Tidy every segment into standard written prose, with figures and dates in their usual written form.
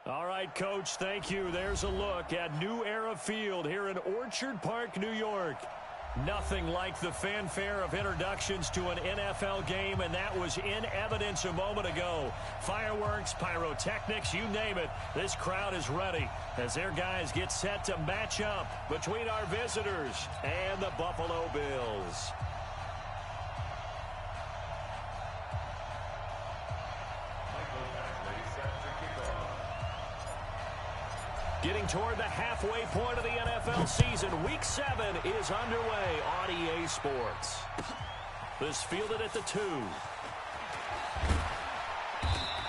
All right, Coach, thank you. There's a look at New Era Field here in Orchard Park, New York. Nothing like the fanfare of introductions to an NFL game, and that was in evidence a moment ago. Fireworks, pyrotechnics, you name it. This crowd is ready as their guys get set to match up between our visitors and the Buffalo Bills. Getting toward the halfway point of the NFL season, Week 7 is underway on EA Sports. This fielded at the 2.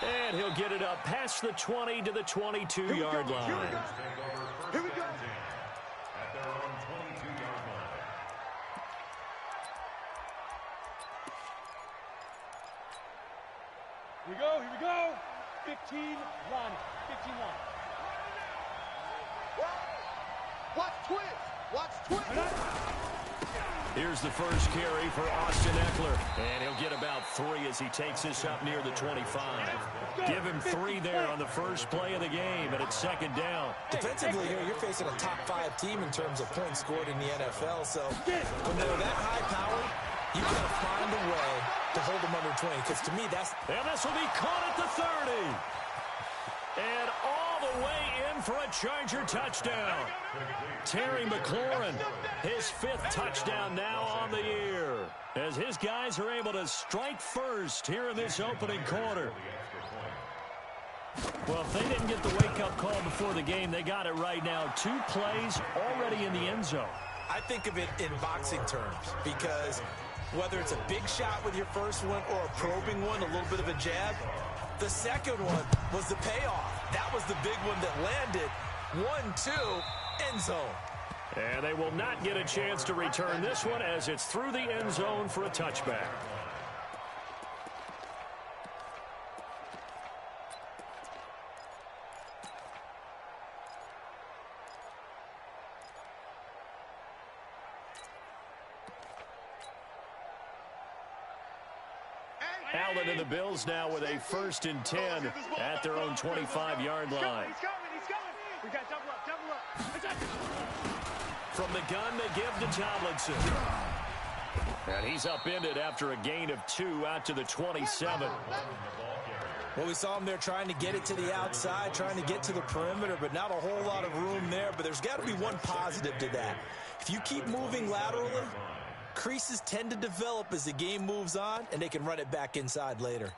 And he'll get it up past the 20 to the 22-yard line. Here we go. At their own 22-yard line. Here we go. 15 line. 15 line. Watch twist. Here's the first carry for Austin Eckler. And he'll get about 3 as he takes this up near the 25. Give him 3 there on the first play of the game, and it's second down. Defensively here, you're facing a top 5 team in terms of points scored in the NFL. So when they're that high-powered, you've got to find a way to hold them under 20. Because to me, that's... And this will be caught at the 30. And all the way in for a Charger touchdown. Terry McLaurin, his 5th touchdown now on the year, as his guys are able to strike first here in this opening quarter. Well, if they didn't get the wake-up call before the game, they got it right now. 2 plays already in the end zone. I think of it in boxing terms, because whether it's a big shot with your first one or a probing one, a little bit of a jab, the second one was the payoff. That was the big one that landed. 1-2, end zone. And they will not get a chance to return this one as it's through the end zone for a touchback. Allen and the Bills now with a 1st and 10 at their own 25-yard line. He's coming. We got double up. From the gun, they give to Tomlinson. And he's upended after a gain of 2 out to the 27. Well, we saw him there trying to get it to the outside, trying to get to the perimeter, but not a whole lot of room there. But there's got to be one positive to that. If you keep moving laterally, creases tend to develop as the game moves on, and they can run it back inside later.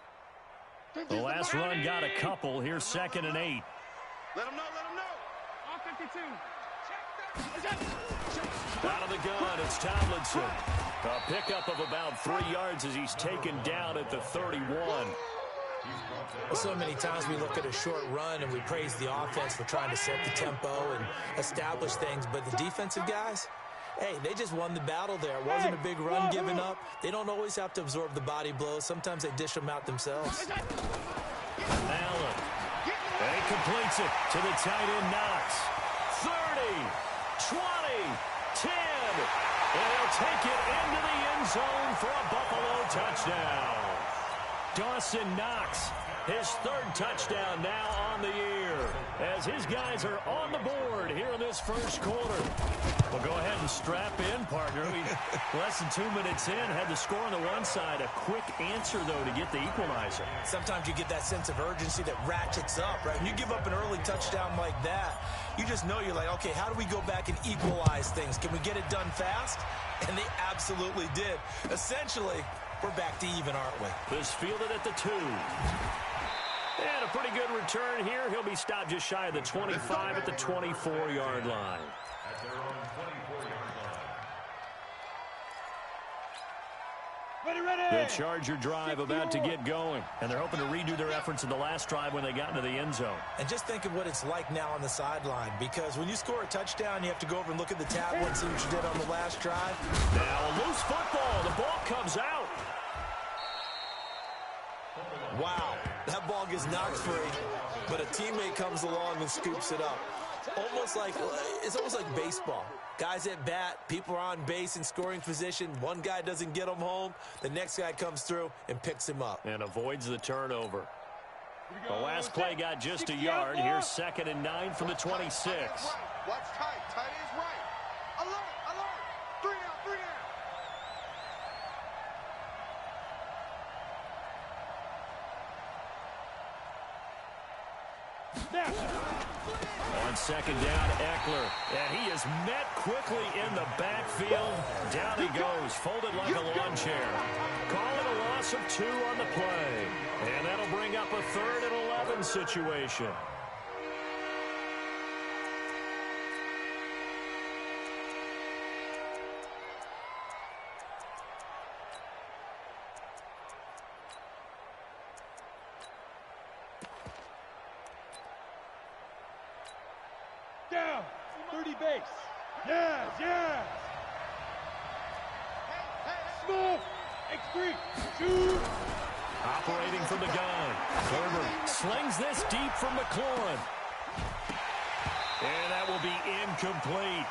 The last run got a couple. Here's 2nd and 8. Let him know. All 52. Out of the gun, it's Tomlinson. A pickup of about 3 yards as he's taken down at the 31. Well, so many times we look at a short run and we praise the offense for trying to set the tempo and establish things, but the defensive guys, hey, they just won the battle there. It wasn't a big run given up. They don't always have to absorb the body blows. Sometimes they dish them out themselves. Allen. And he completes it to the tight end, Knox. 30, 20, 10. And he'll take it into the end zone for a Buffalo touchdown. Dawson Knox, his 3rd touchdown now on the year, as his guys are on the board here in this first quarter. Well, go ahead and strap in, partner. Less than 2 minutes in, had the score on the one side. A quick answer, though, to get the equalizer. Sometimes you get that sense of urgency that ratchets up, right? When you give up an early touchdown like that, you just know you're like, okay, how do we go back and equalize things? Can we get it done fast? And they absolutely did. Essentially, we're back to even, aren't we? This fielded at the 2. And a pretty good return here. He'll be stopped just shy of the 25 at the 24-yard line. At their own 24-yard line. Ready. The Charger drive about to get going, and they're hoping to redo their efforts in the last drive when they got into the end zone. And just think of what it's like now on the sideline, because when you score a touchdown, you have to go over and look at the tablet and see what you did on the last drive. Now a loose football. The ball comes out. Wow, that ball gets knocked free, but a teammate comes along and scoops it up. It's almost like baseball. Guys at bat, people are on base in scoring position. One guy doesn't get him home. The next guy comes through and picks him up. And avoids the turnover. The last play got just a yard. Here's 2nd and 9 from the 26. Watch tight. Tight is right. Alert, alert. 3 out, 3 out. On 2nd down, Eckler. And he is met quickly in the backfield. Down he goes, folded like a lawn chair. Call it a loss of 2 on the play. And that'll bring up a 3rd and 11 situation. Down. 30 base. Yes, yes. Small. X3. Shoot. Operating from the gun. Herbert slings this deep from McLaurin. And that will be incomplete.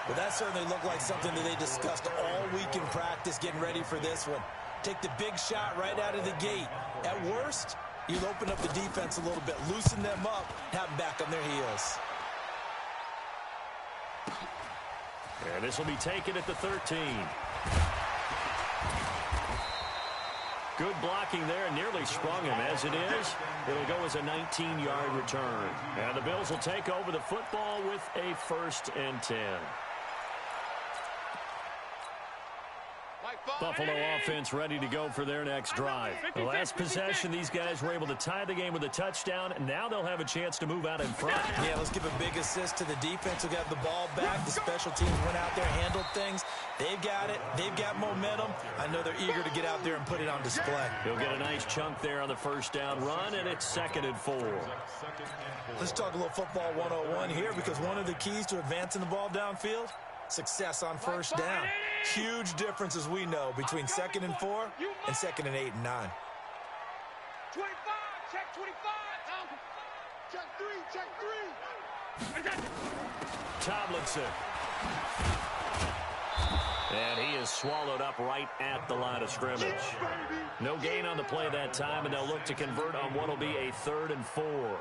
Well, that certainly looked like something that they discussed all week in practice getting ready for this one. Take the big shot right out of the gate. At worst, you'll open up the defense a little bit, loosen them up, have them back on their heels. And this will be taken at the 13. Good blocking there, nearly sprung him. As it is, it'll go as a 19-yard return. And the Bills will take over the football with a 1st and 10. Buffalo offense ready to go for their next drive. The last possession, these guys were able to tie the game with a touchdown, and now they'll have a chance to move out in front. Yeah, let's give a big assist to the defense who got the ball back. The special teams went out there, handled things. They've got it. They've got momentum. I know they're eager to get out there and put it on display. He'll get a nice chunk there on the 1st down run, and it's 2nd and 4. Let's talk a little football 101 here, because one of the keys to advancing the ball downfield, success on 1st down. Huge difference, as we know, between 2nd and 4 and 2nd and 8 and 9. 25. Check 25. Check 3. Check 3. Tomlinson. And he is swallowed up right at the line of scrimmage. No gain on the play that time, and they'll look to convert on what will be a 3rd and 4.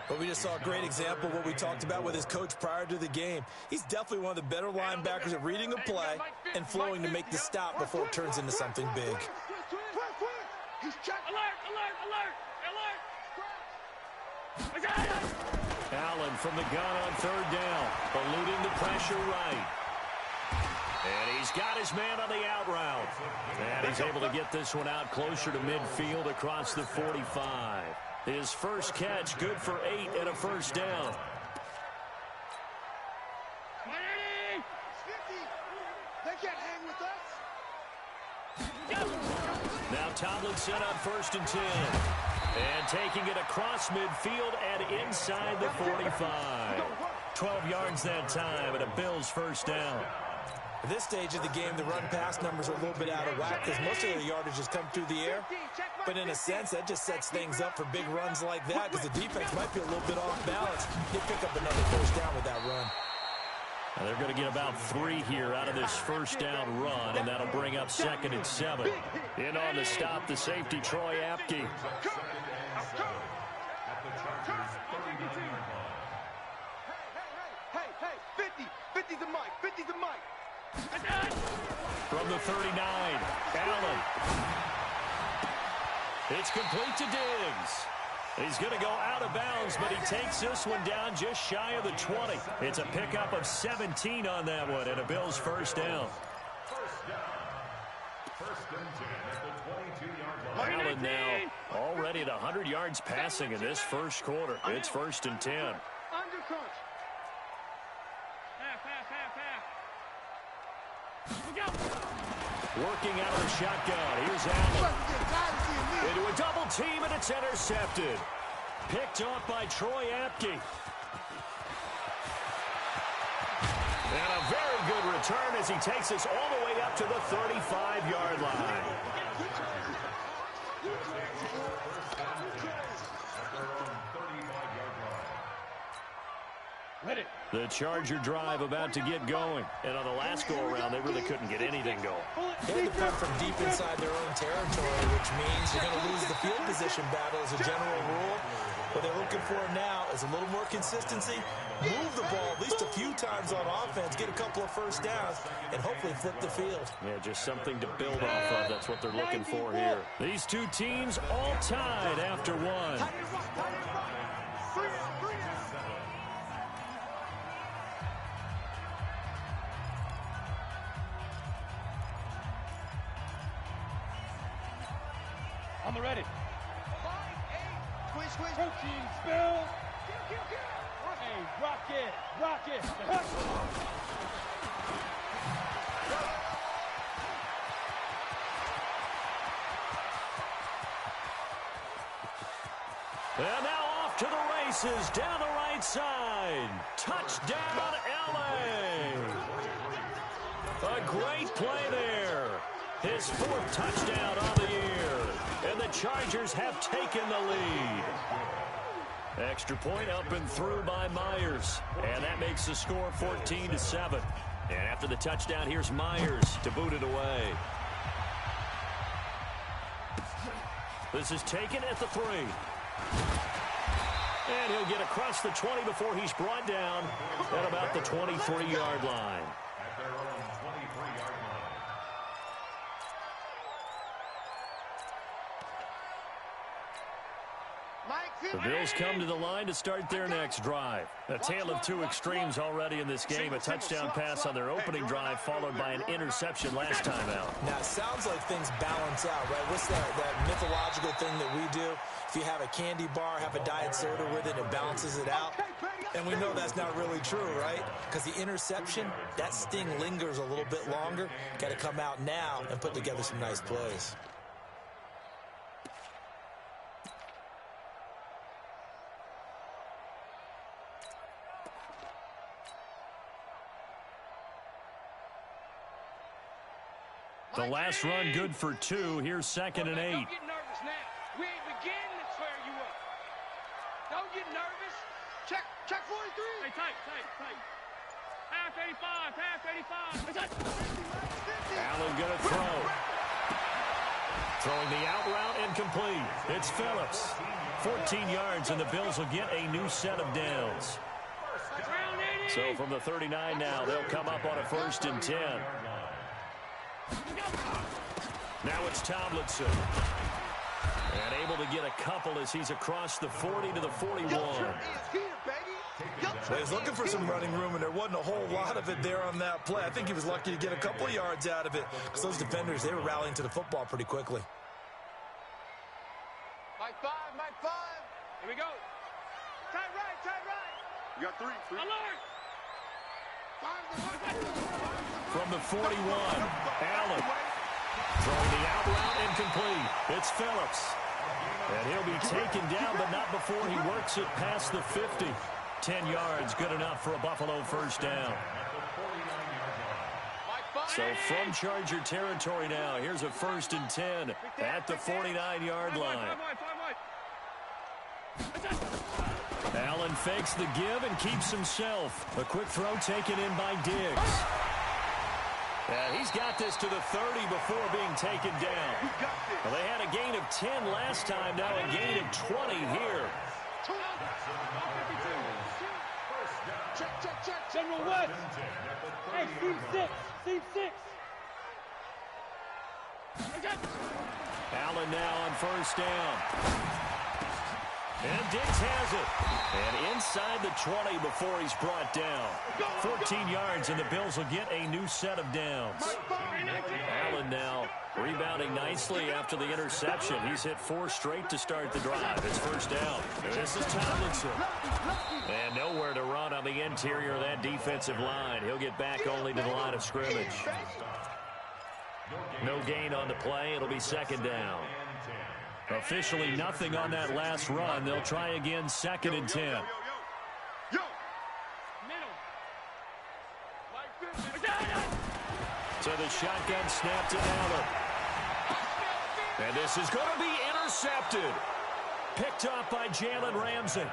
But we just saw a great example of what we talked about with his coach prior to the game. He's definitely one of the better linebackers at reading a play and flowing to make the stop before it turns into something big. Allen from the gun on 3rd down, eluding the pressure right. And he's got his man on the out route. And he's able to get this one out closer to midfield across the 45. His first catch, good for 8 and a 1st down. They can't hang with us. Now Tomlinson on 1st and 10. And taking it across midfield and inside the 45. 12 yards that time, and a Bills 1st down. At this stage of the game, the run-pass numbers are a little bit out of whack because most of the yardage has come through the air. But in a sense, that just sets things up for big runs like that because the defense might be a little bit off balance. They pick up another 1st down with that run. And they're going to get about 3 here out of this 1st down run, and that'll bring up 2nd and 7. In on the stop, the safety, Troy Apke. Hey, 50. 50's the mic. 50's the mic. From the 39, Allen. It's complete to Diggs. He's going to go out of bounds, but he takes this one down just shy of the 20. It's a pickup of 17 on that one, and a Bills 1st down. Allen now already at 100 yards passing in this 1st quarter. It's 1st and 10. Undercrunch. Working out of the shotgun. Here's Allen. Into a double team, and it's intercepted. Picked off by Troy Apke. And a very good return as he takes us all the way up to the 35-yard line. Ready. The Charger drive about to get going. And on the last go-around, they really couldn't get anything going. They had to come from deep inside their own territory, which means you're going to lose the field position battle as a general rule. What they're looking for now is a little more consistency, move the ball at least a few times on offense, get a couple of first downs, and hopefully flip the field. Yeah, just something to build off of. That's what they're looking for here. These two teams all tied after one. On the ready. Squeeze, squeeze. Protein spill. Hey, rock it. Rock it. And now off to the races down the right side. Touchdown, LA. A great play there. His fourth touchdown on the year. And the Chargers have taken the lead. Extra point up and through by Myers. And that makes the score 14-7. And after the touchdown, here's Myers to boot it away. This is taken at the 3. And he'll get across the 20 before he's brought down at about the 23-yard line. At their own 23-yard line. The Bills come to the line to start their next drive. A tale of two extremes already in this game. A touchdown pass on their opening drive followed by an interception last time out. Now, it sounds like things balance out, right? What's that mythological thing that we do? If you have a candy bar, have a diet soda with it, it balances it out. And we know that's not really true, right? Because the interception, that sting lingers a little bit longer. Got to come out now and put together some nice plays. The last run good for 2. Here's 2nd and 8. Don't get nervous now. We ain't beginning to tear you up. Don't get nervous. Check 43. Hey, tight. Half 85. Allen going to throw. Throwing the out route incomplete. It's Phillips. 14 yards, and the Bills will get a new set of downs. So from the 39 now, they'll come up on a 1st and 10. Now it's Tomlinson. And able to get a couple as he's across the 40 to the 41. Well, he's looking for some running room, and there wasn't a whole lot of it there on that play. I think he was lucky to get a couple of yards out of it because those defenders, they were rallying to the football pretty quickly. Mike 5. Here we go. Tight right. You got 3. Alert. From the 41, Allen. Throwing the out route incomplete. It's Phillips. And he'll be taken down, but not before he works it past the 50. 10 yards, good enough for a Buffalo 1st down. So from Charger territory now, here's a 1st and 10 at the 49-yard line. Allen fakes the give and keeps himself. A quick throw taken in by Diggs. And he's got this to the 30 before being taken down. Well, they had a gain of 10 last time, now a gain of 20 here. Check. General West. Hey, Steve 6. Allen now on 1st down. And Diggs has it. And inside the 20 before he's brought down. 14 yards, and the Bills will get a new set of downs. Allen now rebounding nicely after the interception. He's hit 4 straight to start the drive. It's 1st down. This is Tomlinson. And nowhere to run on the interior of that defensive line. He'll get back only to the line of scrimmage. No gain on the play. It'll be 2nd down. Officially nothing on that last run. They'll try again, 2nd and 10. So the shotgun snap to Allen. And this is going to be intercepted. Picked off by Jalen Ramsey.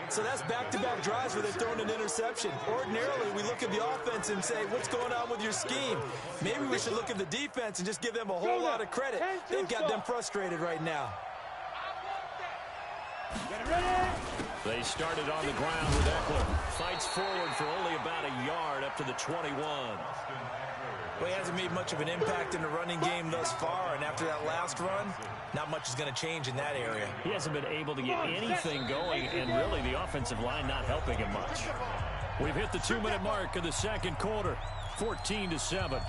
So that's back-to-back drives where they've thrown an interception. Ordinarily, we look at the offense and say, what's going on with your scheme? Maybe we should look at the defense and just give them a whole lot of credit. They've got them frustrated right now. They started on the ground with Eckler. Fights forward for only about a yard up to the 21. Well, he hasn't made much of an impact in the running game thus far, and after that last run, not much is going to change in that area. He hasn't been able to get anything going, and really the offensive line not helping him much. We've hit the 2-minute mark of the second quarter, 14-7.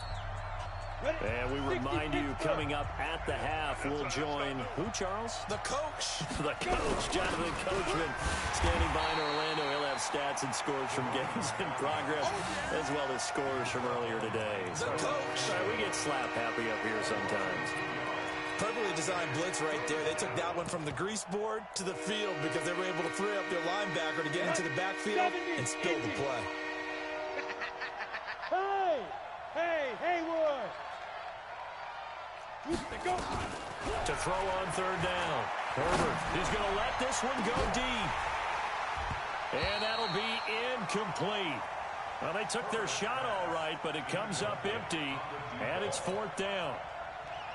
And we remind you, coming up at the half, we'll join who, Charles? The coach. The coach, Jonathan Coachman, standing by in Orlando. He'll have stats and scores from games in progress, as well as scores from earlier today. The coach. Sorry, we get slap happy up here sometimes. Perfectly designed blitz right there. They took that one from the grease board to the field because they were able to free up their linebacker to get into the backfield and spill the play. Hey, Haywood. To throw on third down. Herbert is going to let this one go deep. And that'll be incomplete. Well, they took their shot all right, but it comes up empty, and it's fourth down.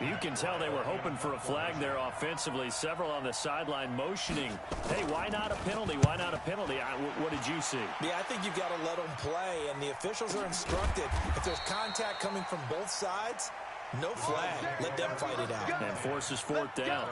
You can tell they were hoping for a flag there offensively. Several on the sideline motioning. Hey, why not a penalty? Why not a penalty? What did you see? Yeah, I think you've got to let them play, and the officials are instructed. If there's contact coming from both sides, no flag. Let them fight it out. And forces fourth down.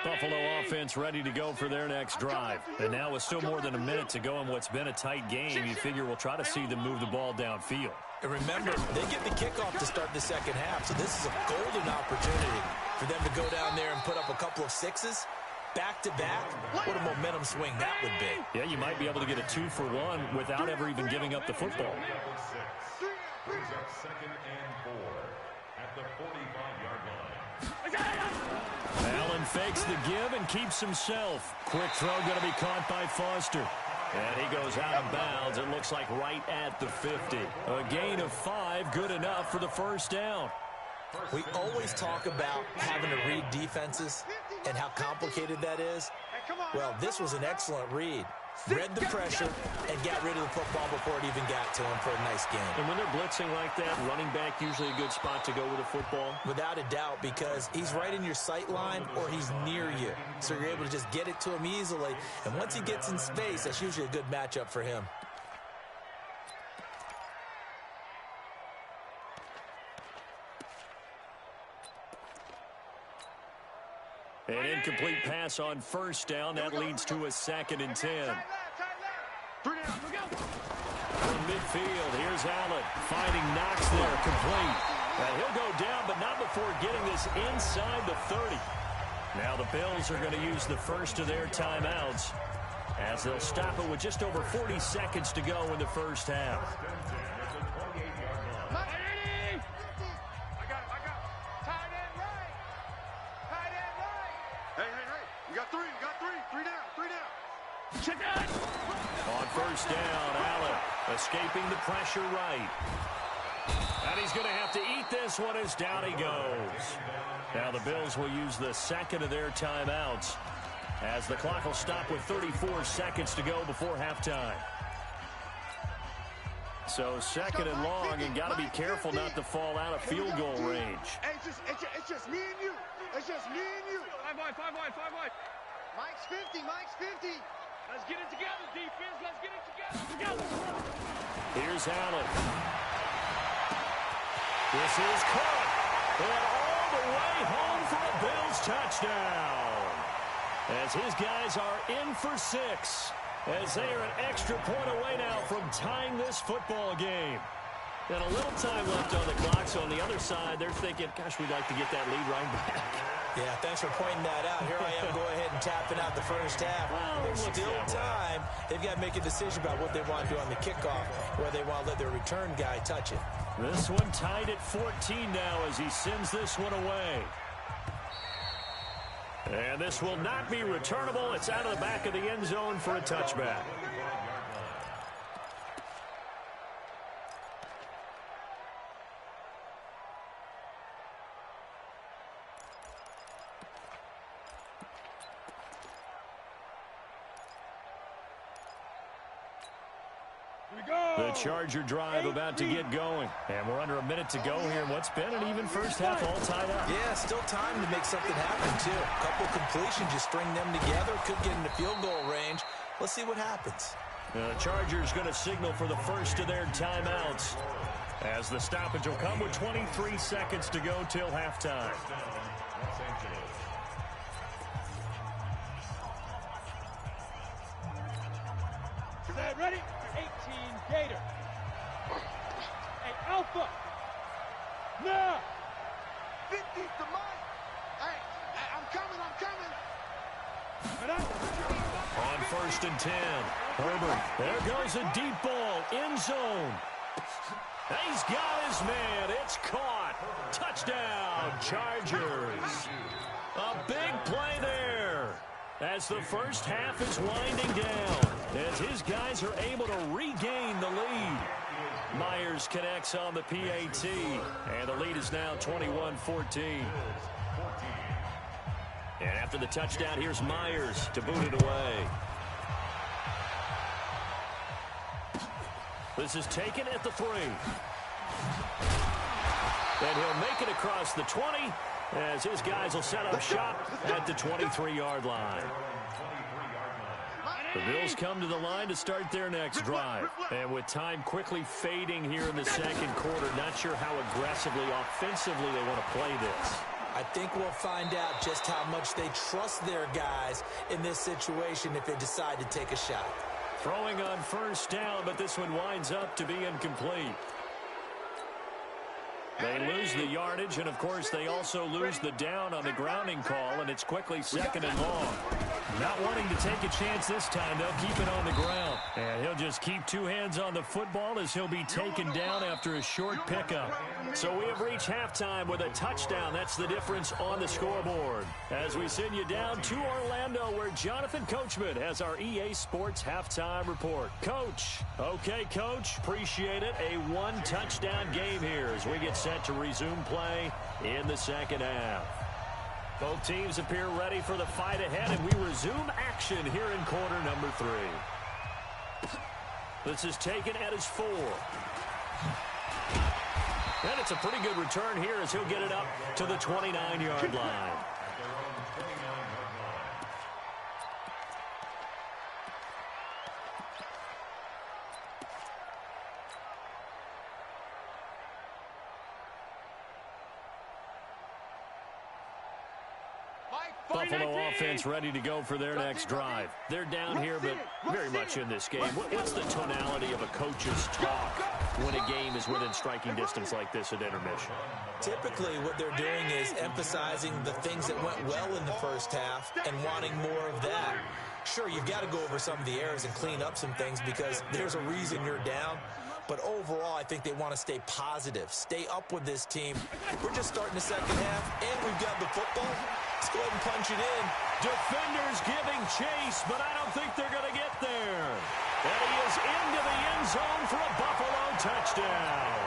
Buffalo offense ready to go for their next drive. And now with still more than a minute to go in what's been a tight game, you figure we'll try to see them move the ball downfield. And remember, they get the kickoff to start the second half, so this is a golden opportunity for them to go down there and put up a couple of sixes. Back-to-back, what a momentum swing that would be. Yeah, you might be able to get a 2-for-1 without ever even giving up the football. Second and 4 at the 45-yard line. Allen fakes the give and keeps himself. Quick throw going to be caught by Foster. And he goes out of bounds. It looks like right at the 50. A gain of 5, good enough for the first down. We always talk about having to read defenses and how complicated that is. Well, this was an excellent read. Read the pressure and got rid of the football before it even got to him for a nice game. And when they're blitzing like that, running back usually a good spot to go with the football? Without a doubt, because he's right in your sight line or he's near you. So you're able to just get it to him easily. And once he gets in space, that's usually a good matchup for him. An incomplete pass on first down. That leads to a 2nd and 10. From midfield, here's Allen. Finding Knox there, complete. He'll go down, but not before getting this inside the 30. Now the Bills are going to use the first of their timeouts as they'll stop it with just over 40 seconds to go in the first half. On first down, Allen escaping the pressure right. And he's going to have to eat this one as down he goes. Now the Bills will use the second of their timeouts as the clock will stop with 34 seconds to go before halftime. So 2nd and long, and got to be careful not to fall out of field goal range. Hey, it's just me and you. It's just me and you. 5 wide. Mike's 50. Let's get it together, defense. Let's get it together. Here's Allen. This is caught. And all the way home for a Bills touchdown. As his guys are in for 6. As they are an extra point away now from tying this football game. And a little time left on the clock, so on the other side, they're thinking, gosh, we'd like to get that lead right back. Yeah, thanks for pointing that out. Here I am, go ahead and tapping out the first half. There's still time. They've got to make a decision about what they want to do on the kickoff, whether they want to let their return guy touch it. This one tied at 14 now as he sends this one away. And this will not be returnable. It's out of the back of the end zone for a touchback. The Charger drive about to get going. And we're under a minute to go here in what's been an even first half, all tied up. Yeah, still time to make something happen, too. A couple completions, you string them together, could get into field goal range. Let's see what happens. The Chargers going to signal for the first of their timeouts, as the stoppage will come with 23 seconds to go till halftime. Ready? 18 Gator. Hey, Alpha. Now. 50 to Mike. Hey, I'm coming. On 1st and 10. Herbert. There goes a deep ball. End zone. He's got his man. It's caught. Touchdown, Chargers. A big play there as the first half is winding down, as his guys are able to regain the lead. Myers connects on the PAT, and the lead is now 21-14. And after the touchdown, here's Myers to boot it away. This is taken at the 3. And he'll make it across the 20, as his guys will set up shop at the 23-yard line. The Bills come to the line to start their next drive. And with time quickly fading here in the second quarter, not sure how aggressively, offensively they want to play this. I think we'll find out just how much they trust their guys in this situation if they decide to take a shot. Throwing on first down, but this one winds up to be incomplete. They lose the yardage, and, of course, they also lose the down on the grounding call, and it's quickly 2nd and long. Not wanting to take a chance this time, they'll keep it on the ground. And he'll just keep 2 hands on the football as he'll be taken down after a short pickup. So we have reached halftime with a touchdown. That's the difference on the scoreboard. As we send you down to Orlando, where Jonathan Coachman has our EA Sports halftime report. Coach. Okay, Coach. Appreciate it. A 1-touchdown game here as we get set to resume play in the second half. Both teams appear ready for the fight ahead, and we resume action here in quarter number 3. This is taken at his 4. And it's a pretty good return here as he'll get it up to the 29-yard line. Buffalo offense ready to go for their next drive. They're down here, but very much in this game. What's the tonality of a coach's talk when a game is within striking distance like this at intermission? Typically, what they're doing is emphasizing the things that went well in the first half and wanting more of that. Sure, you've got to go over some of the errors and clean up some things because there's a reason you're down. But overall, I think they want to stay positive, stay up with this team. We're just starting the second half, and we've got the football. Let's go ahead and punch it in. Defenders giving chase, but I don't think they're going to get there. And he is into the end zone for a Buffalo touchdown.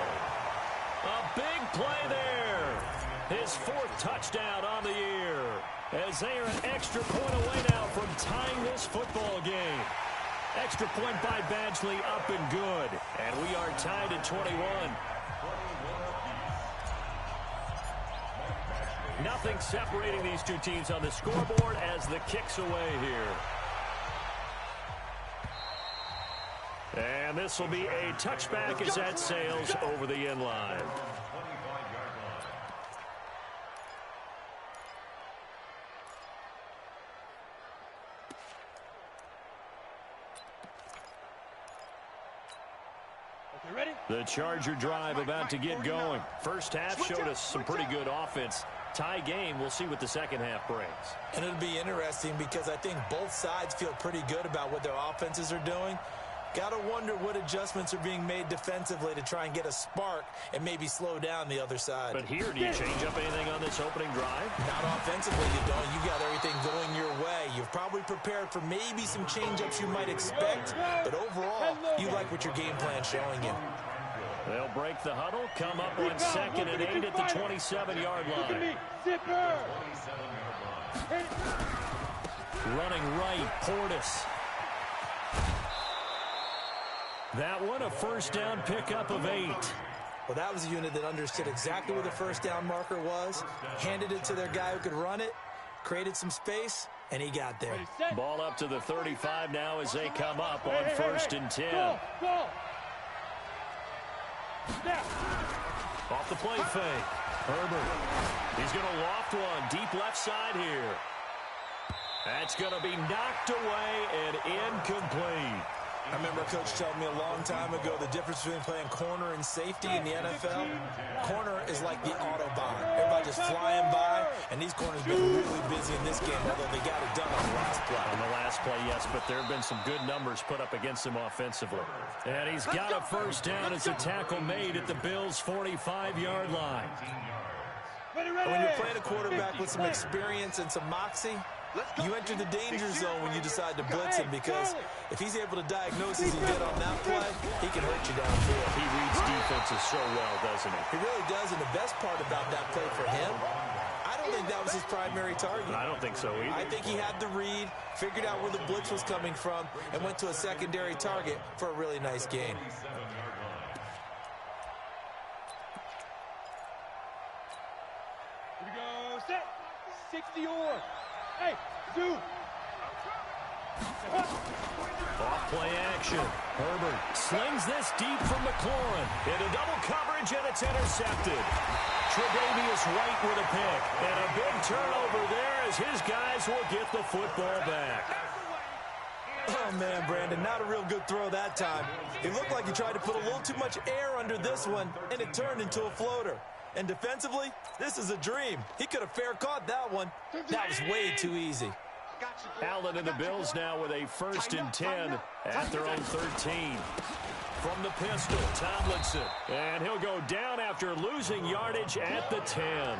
A big play there. His 4th touchdown on the year, as they are an extra point away now from tying this football game. Extra point by Badgley, up and good. And we are tied at 21. Nothing separating these two teams on the scoreboard as the kick's away here. And this will be a touchback as that sails over the end line. The Charger drive about to get going. First half showed us some pretty good offense. Tie game, we'll see what the second half brings. And it'll be interesting because I think both sides feel pretty good about what their offenses are doing. Got to wonder what adjustments are being made defensively to try and get a spark and maybe slow down the other side. But here, do you change up anything on this opening drive? Not offensively, you don't. You got everything going your way. You've probably prepared for maybe some change-ups you might expect, but overall, you like what your game plan's showing you. They'll break the huddle, come up on 2nd and 8 at the 27-yard line. Running right, Portis. That one, a first down pickup of 8. Well, that was a unit that understood exactly where the first down marker was, handed it to their guy who could run it, created some space, and he got there. Ball up to the 35 now as they come up on 1st and 10. Go. Off the play fake. Herbert. He's going to loft one deep left side here. That's going to be knocked away and incomplete. I remember a coach telling me a long time ago the difference between playing corner and safety in the NFL. Corner is like the Autobahn. Everybody just flying by, and these corners been really busy in this game, although they got it done on the last play. On the last play, yes, but there have been some good numbers put up against him offensively. And he's got a first down as a tackle made at the Bills' 45-yard line. When you're playing a quarterback with some experience and some moxie, you enter the danger zone when you decide to blitz him, because if he's able to diagnose as he did on that play, he can hurt you downfield. He reads defenses so well, doesn't he? He really does, and the best part about that play for him, I don't think that was his primary target. I don't think so either. I think he had the read, figured out where the blitz was coming from, and went to a secondary target for a really nice gain. Here we go, set. 60 or. Hey, do. Off play action. Herbert slings this deep from McLaurin. Into double coverage, and it's intercepted. Tre'Davious White with a pick. And a big turnover there as his guys will get the football back. Oh, man, Brandon, not a real good throw that time. It looked like he tried to put a little too much air under this one, and it turned into a floater. And defensively, this is a dream. He could have fair caught that one. That was way too easy. Allen and the Bills now with a 1st and 10 at their own 13. From the pistol, Tomlinson. And he'll go down after losing yardage at the 10.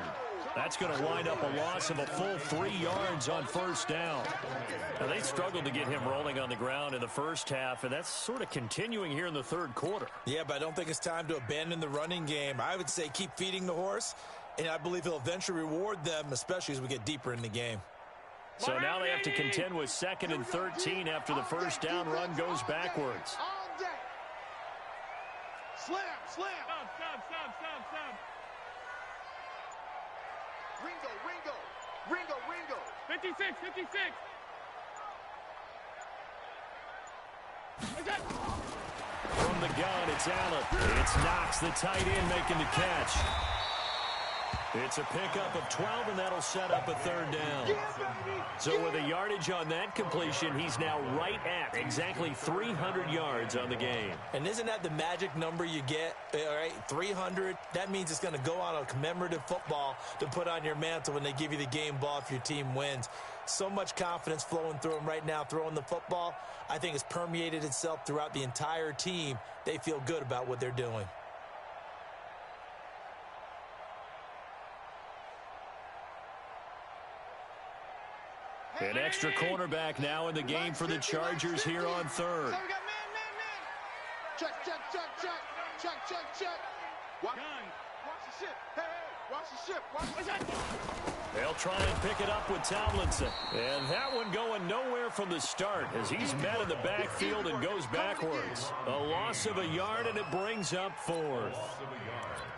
That's going to wind up a loss of a full 3 yards on 1st down. Now, they struggled to get him rolling on the ground in the first half, and that's sort of continuing here in the 3rd quarter. Yeah, but I don't think it's time to abandon the running game. I would say keep feeding the horse, and I believe he'll eventually reward them, especially as we get deeper in the game. So now they have to contend with 2nd and 13 after the first down run goes backwards. All day. Slam. Stop. Ringo. 56. From the gun, it's Allen. It's Knox, the tight end, making the catch. It's a pickup of 12, and that'll set up a 3rd down. So with a yardage on that completion, he's now right at exactly 300 yards on the game. And isn't that the magic number you get, all right, 300? That means it's going to go on a commemorative football to put on your mantle when they give you the game ball if your team wins. So much confidence flowing through him right now, throwing the football. I think it's permeated itself throughout the entire team. They feel good about what they're doing. An extra cornerback now in the game for the Chargers here on 3rd. So we got man. Check. Watch the ship. Hey, watch the ship. Watch the ship. They'll try and pick it up with Tomlinson. And that one going nowhere from the start as he's met in the backfield and goes backwards. A loss of a yard, and it brings up 4th.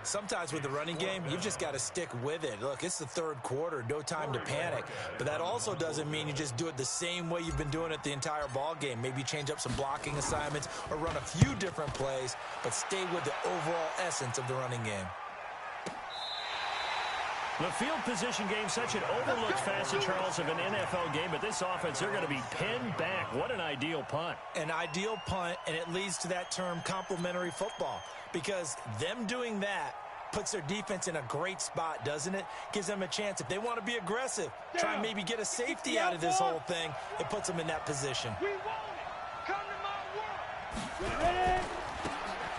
Sometimes with the running game, you've just got to stick with it. Look, it's the 3rd quarter, no time to panic. But that also doesn't mean you just do it the same way you've been doing it the entire ball game. Maybe change up some blocking assignments or run a few different plays, but stay with the overall essence of the running game. The field position game, such an overlooked facet, Charles, of an NFL game, but this offense, they're going to be pinned back. What an ideal punt. An ideal punt, and it leads to that term complementary football, because them doing that puts their defense in a great spot, doesn't it? Gives them a chance. If they want to be aggressive, try and maybe get a safety out of this whole thing, it puts them in that position. We want it. Come to my world.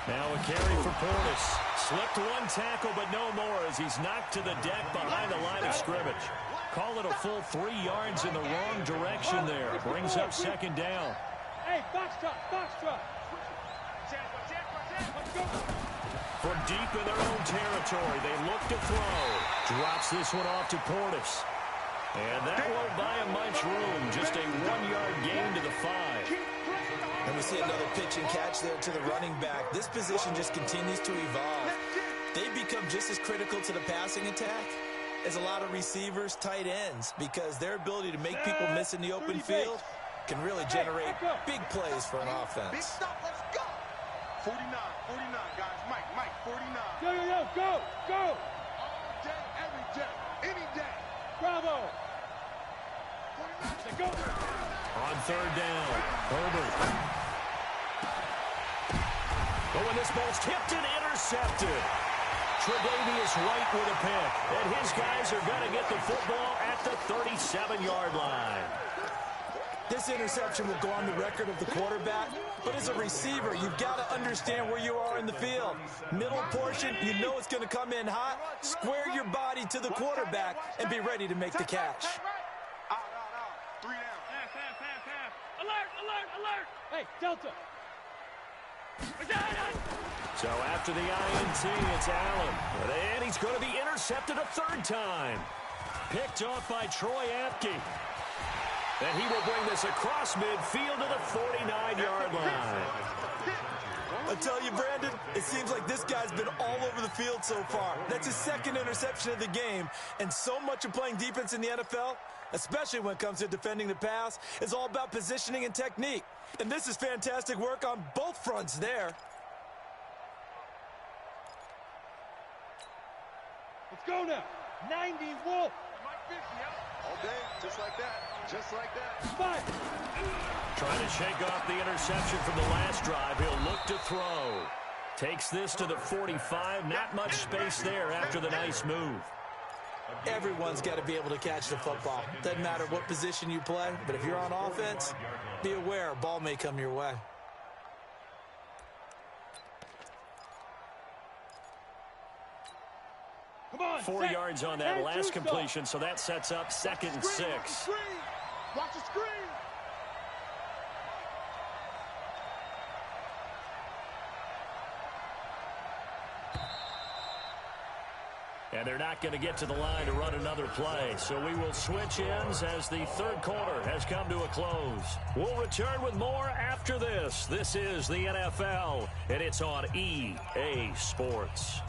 Now a carry for Portis. Slipped one tackle, but no more as he's knocked to the deck behind the line of scrimmage. Call it a full 3 yards in the wrong direction there. Brings up 2nd down. Hey, box truck. From deep in their own territory, they look to throw. Drops this one off to Portis. And that won't buy him much room. Just a 1-yard gain to the 5. And we see another pitch and catch there to the running back. This position just continues to evolve. They become just as critical to the passing attack as a lot of receivers, tight ends, because their ability to make people miss in the open field can really generate big plays for an Big offense. stop, let's go. 49, guys. Mike, 49. Go. All day, every day, any day. Bravo. 49. Go. On third down, Herbert. But when this ball's tipped and intercepted, Tre'Davious White with a pick. And his guys are going to get the football at the 37-yard line. This interception will go on the record of the quarterback, but as a receiver, you've got to understand where you are in the field. Middle portion, you know it's going to come in hot. Square your body to the quarterback and be ready to make the catch. Out. 3 down. Pass. Alert. Hey, Delta. So after the INT, it's Allen. And he's going to be intercepted a third time. Picked off by Troy Apke. And he will bring this across midfield to the 49-yard line. I tell you, Brandon, it seems like this guy's been all over the field so far. That's his second interception of the game. And so much of playing defense in the NFL, especially when it comes to defending the pass, is all about positioning and technique. And this is fantastic work on both fronts there. Let's go now. 90 Wolf. All day, just like that. Five. Trying to shake off the interception from the last drive. He'll look to throw. Takes this to the 45. Not much space there after the nice move. Everyone's got to be able to catch the football. Doesn't matter what position you play, but if you're on offense, be aware a ball may come your way. Come on. 4 yards on that last completion, so that sets up 2nd and 6. Watch the screen. And they're not going to get to the line to run another play. So we will switch ends as the third quarter has come to a close. We'll return with more after this. This is the NFL, and it's on EA Sports.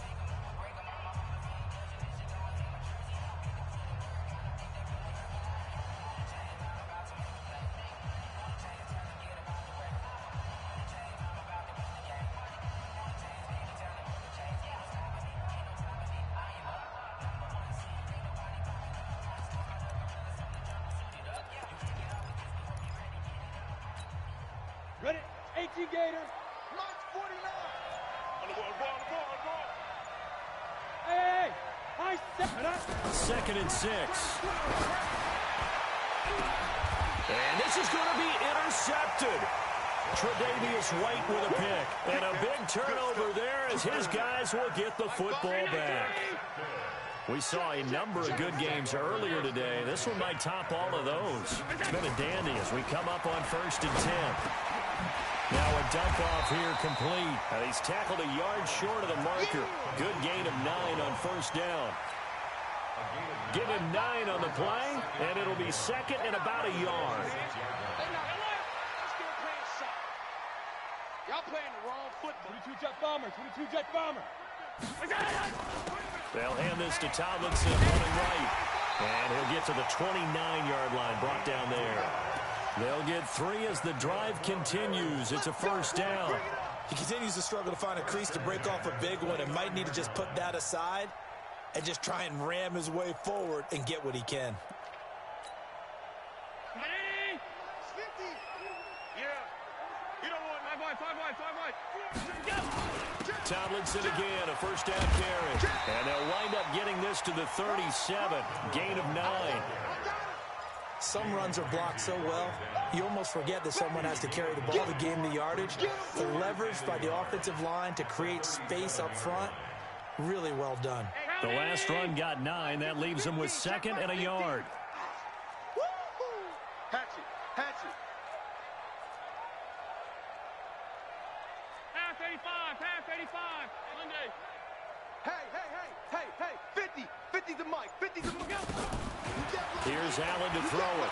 Ready? 18 Gator. March 49. On the ball. Hey. High step. 2nd and 6. And this is going to be intercepted. Tre'Davious White with a pick. And a big turnover there as his guys will get the football back. We saw a number of good games earlier today. This one might top all of those. It's been a dandy as we come up on 1st and 10. Now a dunk off here complete. He's tackled a yard short of the marker. Good gain of 9 on 1st down. Give him 9 on the play, and it'll be 2nd and about a yard. Y'all playing the wrong football. 22 jet bomber. They'll hand this to Tomlinson running right. And he'll get to the 29-yard line, brought down there. They'll get 3 as the drive continues. It's a 1st down. He continues to struggle to find a crease to break off a big one and might need to just put that aside and just try and ram his way forward and get what he can. Ready? 50. Yeah. You don't want 5 wide. Go. Tomlinson again, a 1st down carry. And they'll wind up getting this to the 37. Gain of 9. Some runs are blocked so well, you almost forget that someone has to carry the ball to gain the yardage. The leverage by the offensive line to create space up front, really well done. The last run got 9. That leaves him with 2nd and a yard. Hatchet. Pass 85. Monday. Hey. 50 to Mike. 50 to Mike. Here's Allen to throw it.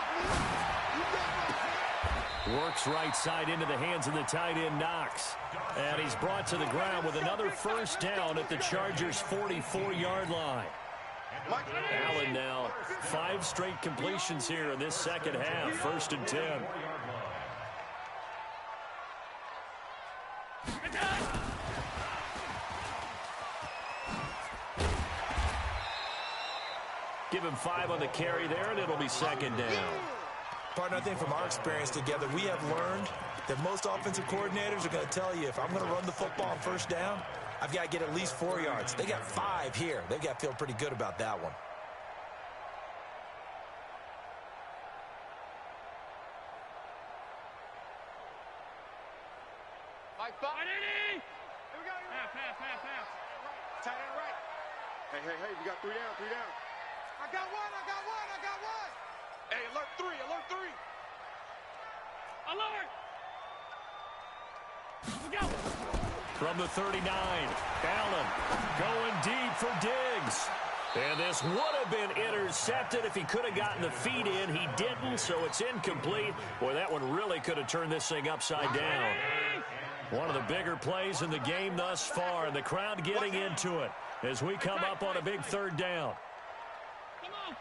Works right side into the hands of the tight end, Knox. And he's brought to the ground with another first down at the Chargers' 44-yard line. Allen now 5 straight completions here in this second half. 1st and 10. Give him 5 on the carry there, and it'll be 2nd down. Partner, I think from our experience together, we have learned that most offensive coordinators are going to tell you, if I'm going to run the football on 1st down, I've got to get at least 4 yards. They got 5 here. They've got to feel pretty good about that one. Here we go. Pass. Tight end right. Hey, we got 3 down, 3 down. I got one. Hey, alert 3. Alert! Look out! From the 39, Allen going deep for Diggs. And this would have been intercepted if he could have gotten the feet in. He didn't, so it's incomplete. Boy, that one really could have turned this thing upside down. One of the bigger plays in the game thus far, and the crowd getting into it as we come up on a big 3rd down. Come on.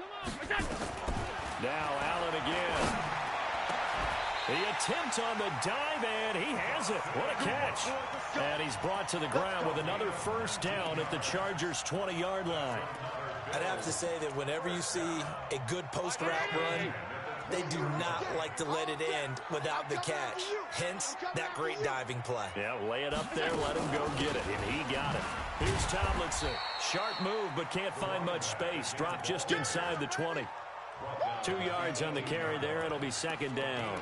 Now Allen again. The attempt on the dive, and he has it. What a catch. And he's brought to the ground with another 1st down at the Chargers' 20-yard line. I'd have to say that whenever you see a good post route run, they do not like to let it end without the catch. Hence, that great diving play. Yeah, lay it up there, let him go get it, and he got it. Here's Tomlinson. Sharp move, but can't find much space. Dropped just inside the 20. 2 yards on the carry there. It'll be 2nd down.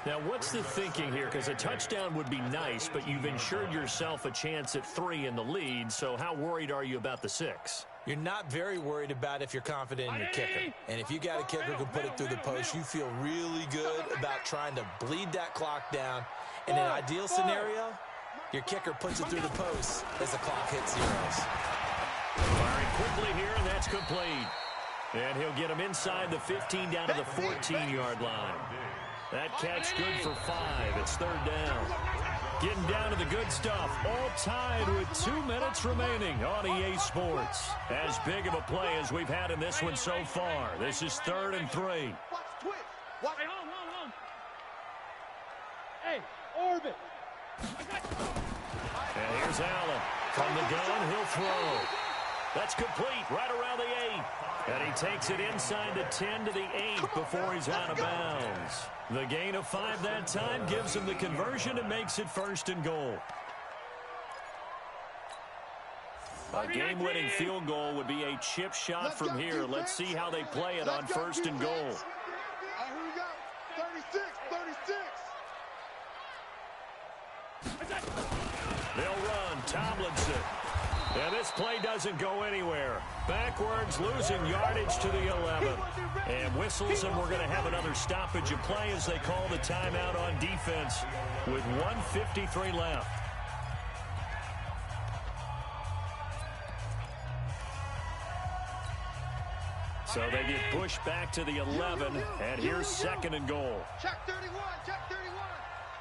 Now, what's the thinking here? Because a touchdown would be nice, but you've ensured yourself a chance at 3 in the lead, so how worried are you about the 6? You're not very worried about if you're confident in your kicker. And if you got a kicker who can put it through the post, you feel really good about trying to bleed that clock down. In an ideal scenario, your kicker puts it through the post as the clock hits zeros. Firing quickly here, and that's complete. And he'll get him inside the 15 down to the 14-yard line. That catch good for 5. It's 3rd down. Getting down to the good stuff. All tied with 2 minutes remaining on EA Sports. As big of a play as we've had in this one so far. This is 3rd and 3. Hey, hold. Hey, orbit. And here's Allen. From the gun, he'll throw. That's complete right around the 8. And he takes it inside the 10 to the 8 before he's out of bounds. The gain of 5 that time gives him the conversion and makes it 1st and goal. A game-winning field goal would be a chip shot from here. Let's see how they play it on 1st and goal. Here we go. 36. They'll run. Tomlinson. And this play doesn't go anywhere. Backwards, losing yardage to the 11. And whistles, and we're going to have another stoppage of play as they call the timeout on defense with 1:53 left. So they get pushed back to the 11, and here's 2nd and goal. Check 31.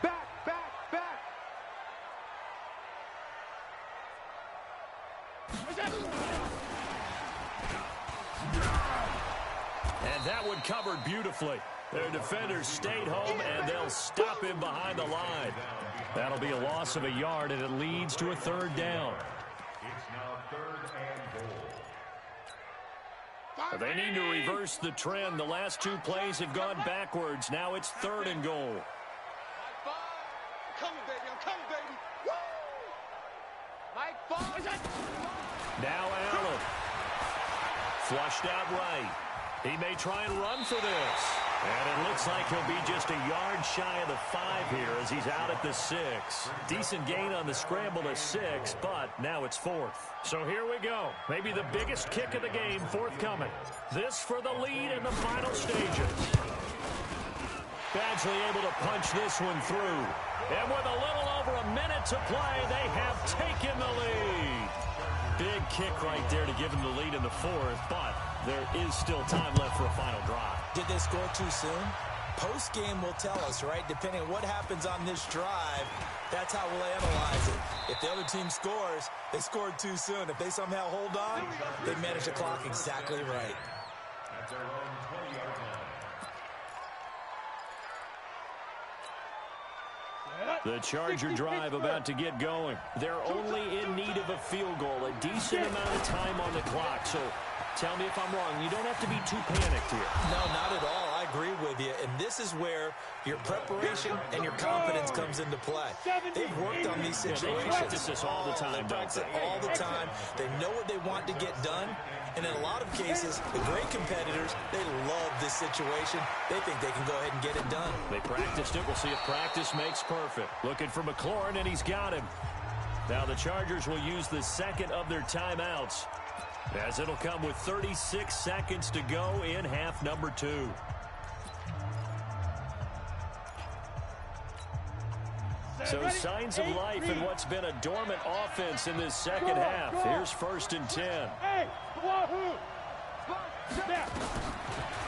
Back. And that one covered beautifully. Their defenders stayed home, and they'll stop him behind the line. That'll be a loss of a yard, and it leads to a 3rd down. It's now 3rd and goal. They need to reverse the trend. The last 2 plays have gone backwards. Now it's 3rd and goal. I'm coming, baby. Woo! Now Allen. Flushed out right. He may try and run for this. And it looks like he'll be just a yard shy of the 5 here as he's out at the 6. Decent gain on the scramble to 6, but now it's 4th. So here we go. Maybe the biggest kick of the game forthcoming. This for the lead in the final stages. Badgley able to punch this one through. And with a little over a minute to play, they have taken the lead. Big kick right there to give them the lead in the 4th, but there is still time left for a final drive. Did they score too soon? Post-game will tell us, right? Depending on what happens on this drive, that's how we'll analyze it. If the other team scores, they scored too soon. If they somehow hold on, they manage the clock exactly right. At their own 20-yard line. The Charger drive about to get going. They're only in need of a field goal, a decent amount of time on the clock. So tell me if I'm wrong. You don't have to be too panicked here. No, not at all. I agree with you. And this is where your preparation and your confidence comes into play. They've worked on these situations. They practice this all the time, They practice it all the time. They know what they want to get done. And in a lot of cases, the great competitors, they love this situation. They think they can go ahead and get it done. They practiced it. We'll see if practice makes perfect. Looking for McLaurin, and he's got him. Now the Chargers will use the second of their timeouts, as it'll come with 36 seconds to go in half number 2. So signs of life in what's been a dormant offense in this second half. Here's 1st and 10.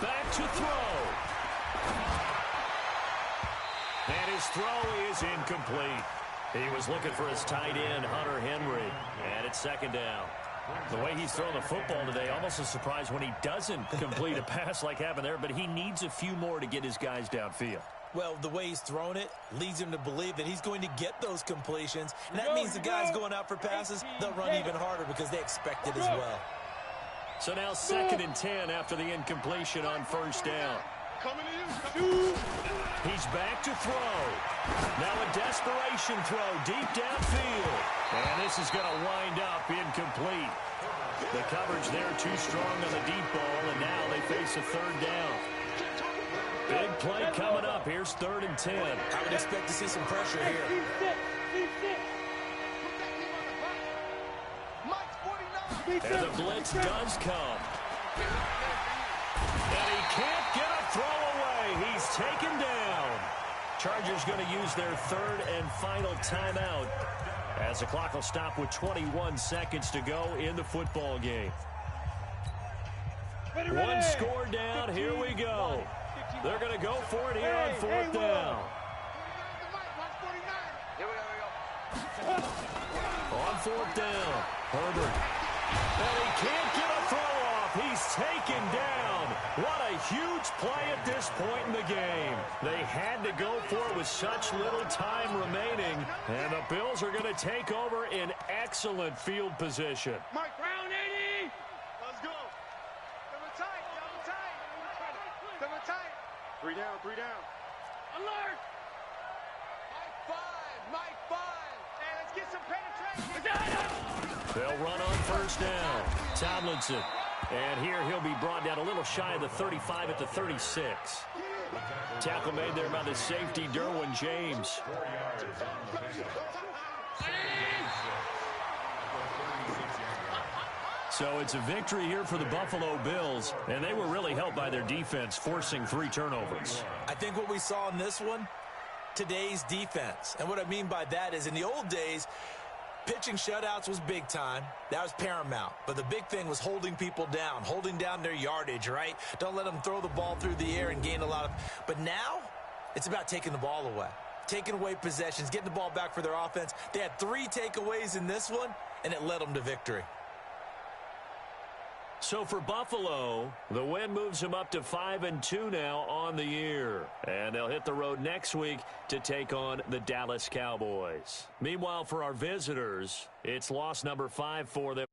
Back to throw. And his throw is incomplete. He was looking for his tight end, Hunter Henry. And it's 2nd down. The way he's thrown the football today, almost a surprise when he doesn't complete a pass like happened there, but he needs a few more to get his guys downfield. Well, the way he's thrown it leads him to believe that he's going to get those completions. And that means the guys going out for passes, they'll run even harder because they expect it as well. So now 2nd and 10 after the incompletion on 1st down. He's back to throw. Now a desperation throw deep downfield. And this is going to wind up incomplete. The coverage there too strong on the deep ball, and now they face a 3rd down. Big play coming up. Here's 3rd and 10. I would expect to see some pressure here. And the blitz does come. And he can't get a throw away. He's taken down. Chargers going to use their 3rd and final timeout, as the clock will stop with 21 seconds to go in the football game. One score down. Here we go. They're going to go for it here on 4th down. On 4th down, Herbert. And he can't get a throw off. He's taken down. What a huge play at this point in the game. They had to go for it with such little time remaining. And the Bills are going to take over in excellent field position. Mike Brown, 80. Let's go. Double tight, double tight. Double tight. 3 down, 3 down. Alert. Mike 5. Hey, let's get some penetration. They'll run on 1st down. Tomlinson. And here he'll be brought down a little shy of the 35 at the 36. Tackle made there by the safety, Derwin James. So it's a victory here for the Buffalo Bills, and they were really helped by their defense, forcing 3 turnovers. I think what we saw in this one, today's defense. And what I mean by that is in the old days, pitching shutouts was big time. That was paramount. But the big thing was holding people down, holding down their yardage, right? Don't let them throw the ball through the air and gain a lot of... But now, it's about taking the ball away, taking away possessions, getting the ball back for their offense. They had 3 takeaways in this one, and it led them to victory. So for Buffalo, the win moves them up to 5-2 now on the year. And they'll hit the road next week to take on the Dallas Cowboys. Meanwhile, for our visitors, it's loss number 5 for them.